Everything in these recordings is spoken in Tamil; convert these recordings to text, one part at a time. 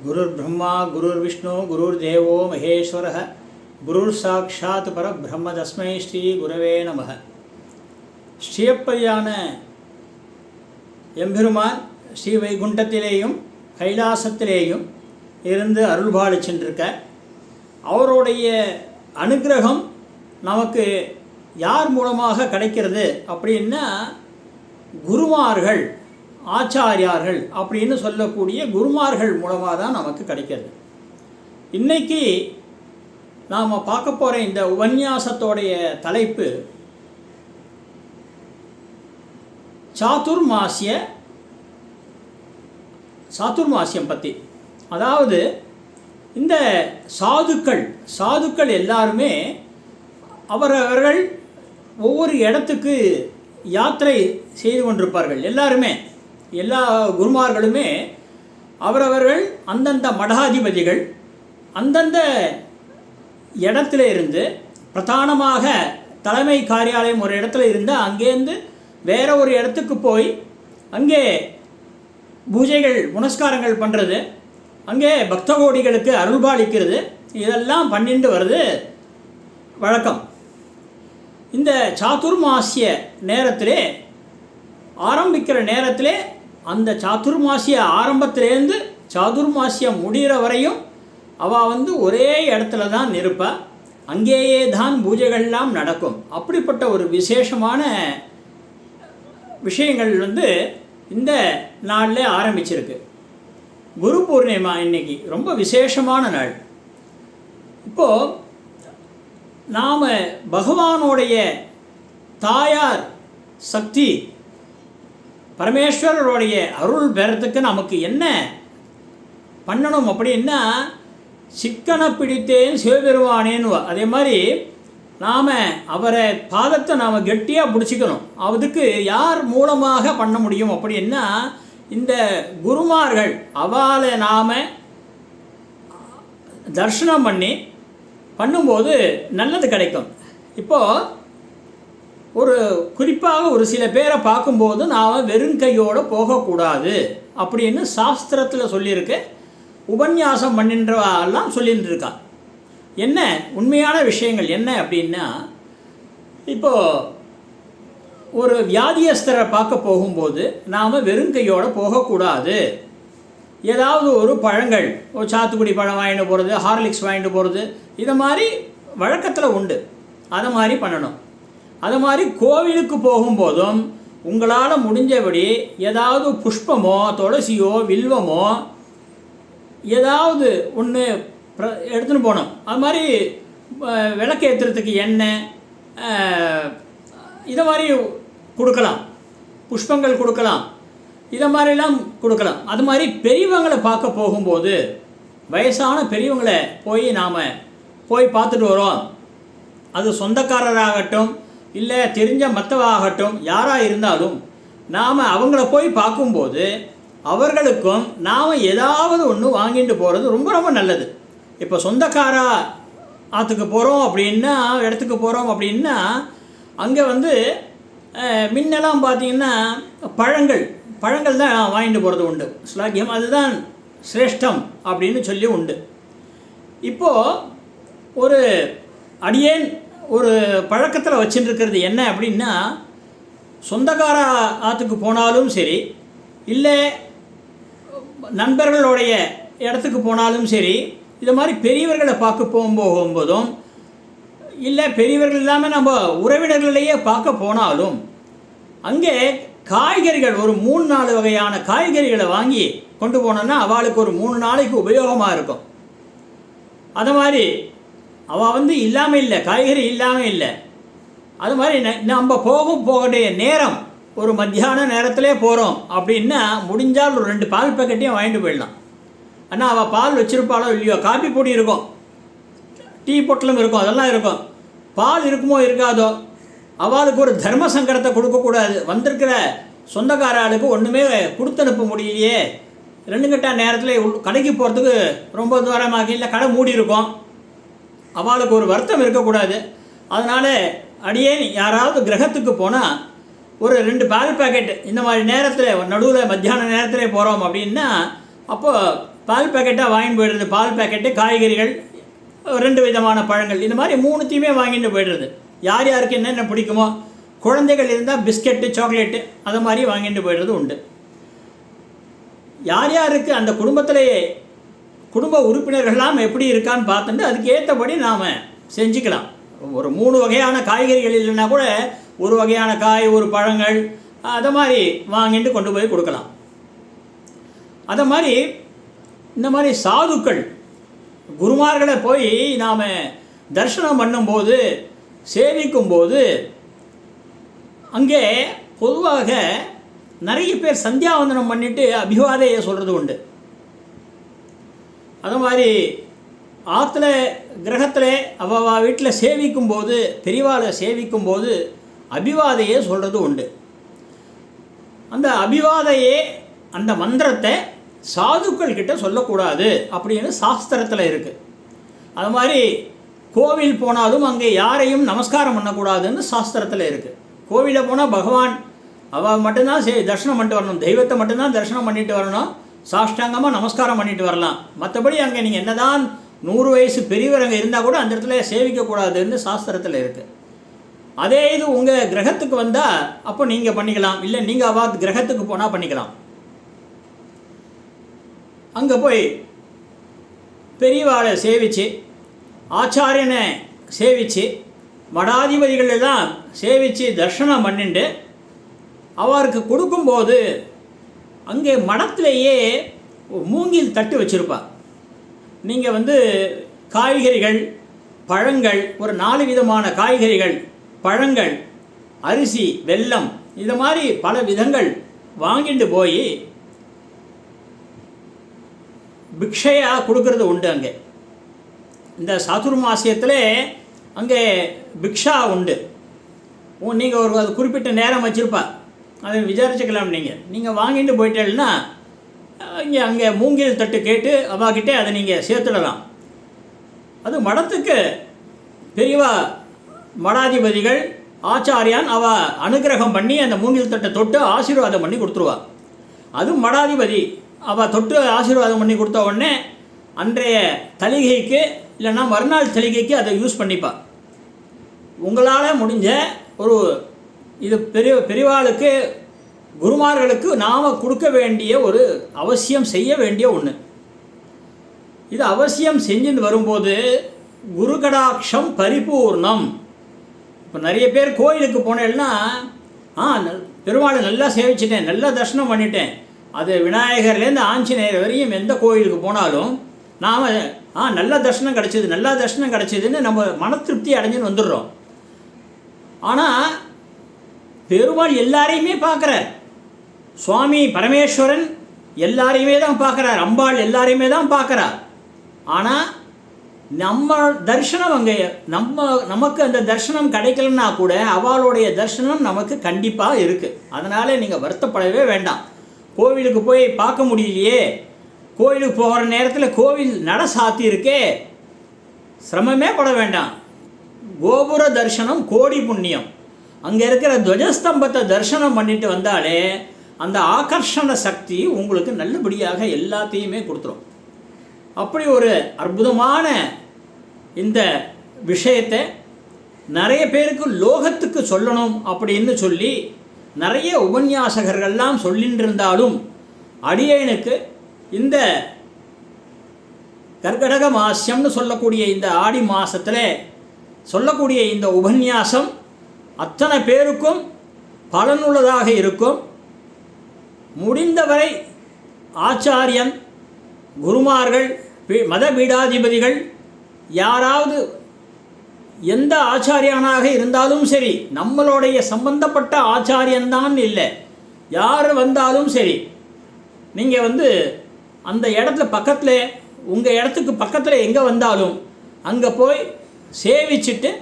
गुरुर्ब्रह्मा गुरुर्विष्णु गुरुर्देवो महेश्वरः गुरुर्साक्षात् परब्रह्म तस्मै श्री गुरवे நமः. ஸ்ரீயப்பதியான எம்பெருமான் ஸ்ரீ வைகுண்டத்திலேயும் கைலாசத்திலேயும் இருந்து அருள்பாடு சென்றிருக்க அவருடைய அனுகிரகம் நமக்கு யார் மூலமாக கிடைக்கிறது அப்படின்னா குருமார்கள் ஆச்சாரியார்கள் அப்படின்னு சொல்லக்கூடிய குருமார்கள் மூலமாக தான் நமக்கு கிடைக்கிறது. இன்றைக்கி நாம் பார்க்க போகிற இந்த உபன்யாசத்தோடைய தலைப்பு சாதுர்மாசியம் பற்றி. அதாவது இந்த சாதுக்கள் எல்லாருமே அவரவர்கள் ஒவ்வொரு இடத்துக்கு யாத்திரை செய்து கொண்டிருப்பார்கள். எல்லா குருமார்களுமே அவரவர்கள் அந்தந்த மடாதிபதிகள் அந்தந்த இடத்துல இருந்து பிரதானமாக தலைமை காரியாலயம் ஒரு இடத்துல இருந்து அங்கேருந்து வேற ஒரு இடத்துக்கு போய் அங்கே பூஜைகள் புனஸ்காரங்கள் பண்ணுறது, அங்கே பக்த கோடிகளுக்கு அருள்பாலிக்கிறது, இதெல்லாம் பண்ணிட்டு வருது வழக்கம். இந்த சாதுர்மாசிய நேரத்திலே ஆரம்பிக்கிற நேரத்திலே அந்த சாதுர்மாசிய ஆரம்பத்திலேருந்து சாதுர்மாசியம் முடிகிற வரையும் அவள் ஒரே இடத்துல தான் இருப்பா. அங்கேயே தான் பூஜைகள்லாம் நடக்கும். அப்படிப்பட்ட ஒரு விசேஷமான விஷயங்கள் இந்த நாளில் ஆரம்பிச்சிருக்கு. குரு பூர்ணிமா இன்னைக்கு ரொம்ப விசேஷமான நாள். இப்போது நாம் பகவானுடைய தாயார் சக்தி பரமேஸ்வரருடைய அருள் பெறத்துக்கு நமக்கு என்ன பண்ணணும் அப்படின்னா, சிக்கனை பிடித்தேன் சிவபெருமானேன்னு. அதே மாதிரி நாம் அவரை பாதத்தை நாம் கெட்டியாக பிடிச்சிக்கணும். அதுக்கு யார் மூலமாக பண்ண முடியும் அப்படின்னா, இந்த குருமார்கள் அவளை நாம் தர்ஷனம் பண்ணும்போது நல்லது கிடைக்கும். இப்போது குறிப்பாக ஒரு சில பேரை பார்க்கும்போது நாம் வெறும் கையோடு போகக்கூடாது அப்படின்னு சாஸ்திரத்தில் சொல்லியிருக்கு. உபன்யாசம் பண்ணின்றவெல்லாம் சொல்லிட்டு இருக்கா. என்ன உண்மையான விஷயங்கள் என்ன அப்படின்னா, இப்போது ஒரு வியாதியஸ்தரை பார்க்க போகும்போது நாம் வெறும் கையோடு போகக்கூடாது. ஏதாவது ஒரு பழங்கள், ஒரு சாத்துக்குடி பழம் வாங்கிட்டு போகிறது, ஹார்லிக்ஸ் வாங்கிட்டு போகிறது, இதை மாதிரி வழக்கத்தில் உண்டு. அதை மாதிரி பண்ணணும். அது மாதிரி கோவிலுக்கு போகும்போதும் உங்களால் முடிஞ்சபடி ஏதாவது புஷ்பமோ துளசியோ வில்வமோ ஏதாவது ஒன்று எடுத்துன்னு போகணும். அது மாதிரி விளக்கு ஏற்றுறதுக்கு எண்ணெய் இதை மாதிரி கொடுக்கலாம், புஷ்பங்கள் கொடுக்கலாம், இதை மாதிரிலாம் கொடுக்கலாம். அது மாதிரி பெரியவங்களை பார்க்க போகும்போது வயசான பெரியவங்களை நாம் போய் பார்த்துட்டு வரோம். அது சொந்தக்காரராகட்டும் இல்லை தெரிஞ்ச மற்றவாகட்டும் யாராக இருந்தாலும் நாம் அவங்கள போய் பார்க்கும்போது அவர்களுக்கும் நாம் ஏதாவது ஒன்று வாங்கிட்டு போகிறது ரொம்ப ரொம்ப நல்லது. இப்போ சொந்தக்கார ஆற்றுக்கு போகிறோம் அப்படின்னா, இடத்துக்கு போகிறோம் அப்படின்னா, அங்கே முன்னெல்லாம் பார்த்திங்கன்னா பழங்கள் தான் வாங்கிட்டு போகிறது உண்டு. ஸ்லாக்கியம் அதுதான் சிரேஷ்டம் அப்படின்னு சொல்லி உண்டு. இப்போது ஒரு அடியேன் ஒரு பழக்கத்தில் வச்சுட்டுருக்கிறது என்ன அப்படின்னா, சொந்தக்கார ஆற்றுக்கு போனாலும் சரி, இல்லை நண்பர்களுடைய இடத்துக்கு போனாலும் சரி, இது மாதிரி பெரியவர்களை பார்க்க போகும்போதும், இல்லை பெரியவர்கள் இல்லாமல் நம்ம உறவினர்களையே பார்க்க போனாலும் அங்கே காய்கறிகள் ஒரு 3-4 வகையான காய்கறிகளை வாங்கி கொண்டு போனோன்னா அவளுக்கு ஒரு 3 நாளைக்கு உபயோகமாக இருக்கும். அது மாதிரி அவள் இல்லாமல் இல்லை, காய்கறி இல்லாமல் இல்லை. அது மாதிரி நம்ம போகக்கூடிய நேரம் ஒரு மத்தியான நேரத்திலே போகிறோம் அப்படின்னா முடிஞ்சால் ஒரு 2 பால் பேக்கெட்டையும் வாங்கிட்டு போயிடலாம். ஆனால் அவள் பால் வச்சுருப்பாளோ இல்லையோ, காப்பி பொடி இருக்கும், டீ பொட்டலம் இருக்கும், அதெல்லாம் இருக்கும். பால் இருக்குமோ இருக்காதோ, அவளுக்கு ஒரு தர்ம சங்கடத்தை கொடுக்கக்கூடாது. வந்திருக்கிற சொந்தக்காரர்களுக்கு ஒன்றுமே கொடுத்து அனுப்ப முடியலையே, 2 கட்ட நேரத்தில் கடைக்கு போகிறதுக்கு ரொம்ப தூரமாக இல்லை, கடை மூடி இருக்கும், அவளுக்கு ஒரு வருத்தம் இருக்கக்கூடாது. அதனால் அடியேன் யாராவது கிரகத்துக்கு போனால் ஒரு 2 பால் பேக்கெட் இந்த மாதிரி நேரத்தில் நடுவில் மத்தியான நேரத்தில் போகிறோம் அப்படின்னா அப்போ பால் பேக்கெட்டாக வாங்கிட்டு போய்டுறது. பால் பேக்கெட்டு, காய்கறிகள், 2 விதமான பழங்கள், இந்த மாதிரி 3த்தையுமே வாங்கிட்டு போய்டுறது. யார் யாருக்கு என்னென்ன பிடிக்குமோ, குழந்தைகள் இருந்தால் பிஸ்கெட்டு, சாக்லேட்டு அதை மாதிரி வாங்கிட்டு போய்டுறது உண்டு. யார் யாருக்கு அந்த குடும்பத்திலேயே குடும்ப உறுப்பினர்கள்லாம் எப்படி இருக்கான்னு பார்த்துட்டு அதுக்கு ஏற்றபடி நாம் செஞ்சுக்கலாம். ஒரு 3 வகையான காய்கறிகள் இல்லைன்னா கூட ஒரு வகையான காய், ஒரு பழங்கள் அதை மாதிரி வாங்கிட்டு கொண்டு போய் கொடுக்கலாம். அதை மாதிரி இந்த மாதிரி சாதுக்கள், குருமார்களை போய் நாம் தரிசனம் பண்ணும்போது, சேவிக்கும்போது, அங்கே பொதுவாக நிறைய பேர் சந்தியாவந்தனம் பண்ணிவிட்டு அபிவாதையை சொல்கிறது உண்டு. அது மாதிரி ஆற்றுல கிரகத்தில் அவள் வீட்டில் சேவிக்கும்போது, பெரியவாளை சேவிக்கும்போது அபிவாதையே சொல்கிறது உண்டு. அந்த அபிவாதையே, அந்த மந்திரத்தை சாதுக்கள் கிட்ட சொல்லக்கூடாது அப்படின்னு சாஸ்திரத்தில் இருக்குது. அது மாதிரி கோவில் போனாலும் அங்கே யாரையும் நமஸ்காரம் பண்ணக்கூடாதுன்னு சாஸ்திரத்தில் இருக்குது. கோவிலில் போனால் பகவான் அவள் மட்டும்தான் தரிசனம் பண்ணிட்டு வரணும், தெய்வத்தை மட்டும்தான் தரிசனம் பண்ணிட்டு வரணும், சாஷ்டாங்கமாக நமஸ்காரம் பண்ணிட்டு வரலாம். மற்றபடி அங்கே நீங்கள் என்னதான் 100 வயசு பெரியவர் அங்கே இருந்தால் கூட அந்த இடத்துல சேவிக்கக்கூடாதுன்னு சாஸ்திரத்தில் இருக்குது. அதே இது உங்கள் கிரகத்துக்கு வந்தால் அப்போ நீங்கள் பண்ணிக்கலாம், இல்லை நீங்கள் அவள் கிரகத்துக்கு போனால் பண்ணிக்கலாம். அங்கே போய் பெரியவாளை சேவித்து, ஆச்சாரியனை சேவித்து, மடாதிபதிகளெல்லாம் சேவித்து தர்ஷனம் பண்ணிட்டு அவருக்கு கொடுக்கும்போது அங்கே மடத்திலேயே மூங்கில் தட்டு வச்சுருப்பா. நீங்கள் காய்கறிகள், பழங்கள், ஒரு 4 விதமான காய்கறிகள், பழங்கள், அரிசி, வெல்லம், இது மாதிரி பல விதங்கள் வாங்கிட்டு போய் பிக்ஷையாக கொடுக்கறது உண்டு. அங்கே இந்த சாதுர்மாசியத்தில் அங்கே பிக்ஷா உண்டு. நீங்கள் ஒரு அது குறிப்பிட்ட நேரம் வச்சுருப்பா, அதை விசாரிச்சுக்கலாம். நீங்கள் வாங்கிட்டு போயிட்டேன்னா அங்கே மூங்கில் தட்டு கேட்டு அவாக்கிட்டே அதை நீங்கள் சேர்த்துடலாம். அது மடத்துக்கு பெரியவா மடாதிபதிகள் ஆச்சாரியான் அவள் அனுகிரகம் பண்ணி அந்த மூங்கில் தட்டை தொட்டு ஆசீர்வாதம் பண்ணி கொடுத்துருவா. அதுவும் மடாதிபதி அவள் தொட்டு ஆசீர்வாதம் பண்ணி கொடுத்த உடனே அன்றைய தலிகைக்கு இல்லைன்னா மறுநாள் தலிகைக்கு அதை யூஸ் பண்ணிப்பாள். உங்களால் முடிஞ்ச ஒரு இது பெரியவாளுக்கு, குருமார்களுக்கு நாம் கொடுக்க வேண்டிய ஒரு அவசியம், செய்ய வேண்டிய ஒன்று. இது அவசியம் செஞ்சுன்னு வரும்போது குரு கடாட்சம் பரிபூர்ணம். இப்போ நிறைய பேர் கோயிலுக்கு போனேன்னா பெருமாளை நல்லா சேவிச்சிட்டேன், நல்லா தரிசனம் பண்ணிட்டேன், அது விநாயகர்லேருந்து ஆஞ்சநேயர் வரையும் எந்த கோயிலுக்கு போனாலும் நாம் நல்ல தரிசனம் கிடச்சிது, நல்லா தரிசனம் கிடச்சிதுன்னு நம்ம மன திருப்தி அடைஞ்சுன்னு வந்துடுறோம். ஆனால் பெருமாள் எல்லாரையுமே பார்க்குறார், சுவாமி பரமேஸ்வரன் எல்லாரையுமே தான் பார்க்குறார், அம்பாள் எல்லாரையுமே தான் பார்க்குறார். ஆனால் நம்ம தரிசனம் அங்கே நமக்கு அந்த தரிசனம் கிடைக்கலன்னா கூட அவளுடைய தரிசனம் நமக்கு கண்டிப்பாக இருக்குது. அதனால் நீங்கள் வருத்தப்படவே வேண்டாம். கோவிலுக்கு போய் பார்க்க முடியலையே, கோவிலுக்கு போகிற நேரத்தில் கோவில் நட சாத்தி இருக்கே, சிரமமே பட வேண்டாம். கோபுர தரிசனம் கோடி புண்ணியம். அங்கே இருக்கிற துவஜஸ்தம்பத்தை தரிசனம் பண்ணிட்டு வந்தாலே அந்த ஆகர்ஷண சக்தி உங்களுக்கு நல்லபடியாக எல்லாத்தையுமே கொடுத்துரும். அப்படி ஒரு அற்புதமான இந்த விஷயத்தை நிறைய பேருக்கு லோகத்துக்கு சொல்லணும் அப்படின்னு சொல்லி நிறைய உபன்யாசகர்கள்லாம் சொல்லிட்டு இருந்தாலும் அடியேனுக்கு இந்த கர்க்கடக மாசம்னு சொல்லக்கூடிய இந்த ஆடி மாதத்தில் சொல்லக்கூடிய இந்த உபன்யாசம் அத்தனை பேருக்கும் பலனுள்ளதாக இருக்கும். முடிந்தவரை ஆச்சாரியன், குருமார்கள், மத பீடாதிபதிகள் யாராவது எந்த ஆச்சாரியனாக இருந்தாலும் சரி, நம்மளுடைய சம்பந்தப்பட்ட ஆச்சாரியன்தான் இல்லை, யார் வந்தாலும் சரி, நீங்கள் அந்த இடத்துல பக்கத்தில், உங்கள் இடத்துக்கு பக்கத்தில் எங்கே வந்தாலும் அங்கே போய் சேவிச்சுட்டு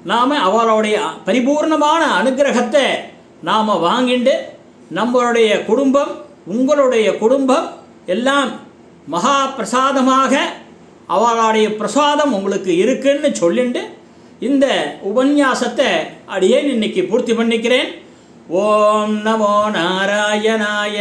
நாம் அவளுடைய பரிபூர்ணமான அனுகிரகத்தை நாம் வாங்கிட்டு நம்மளுடைய குடும்பம், உங்களுடைய குடும்பம் எல்லாம் மகா பிரசாதமாக அவளுடைய பிரசாதம் உங்களுக்கு இருக்குன்னு சொல்லிட்டு இந்த உபன்யாசத்தை அடியேன் இன்னைக்கு பூர்த்தி பண்ணிக்கிறேன். ஓம் நமோ நாராயணாய.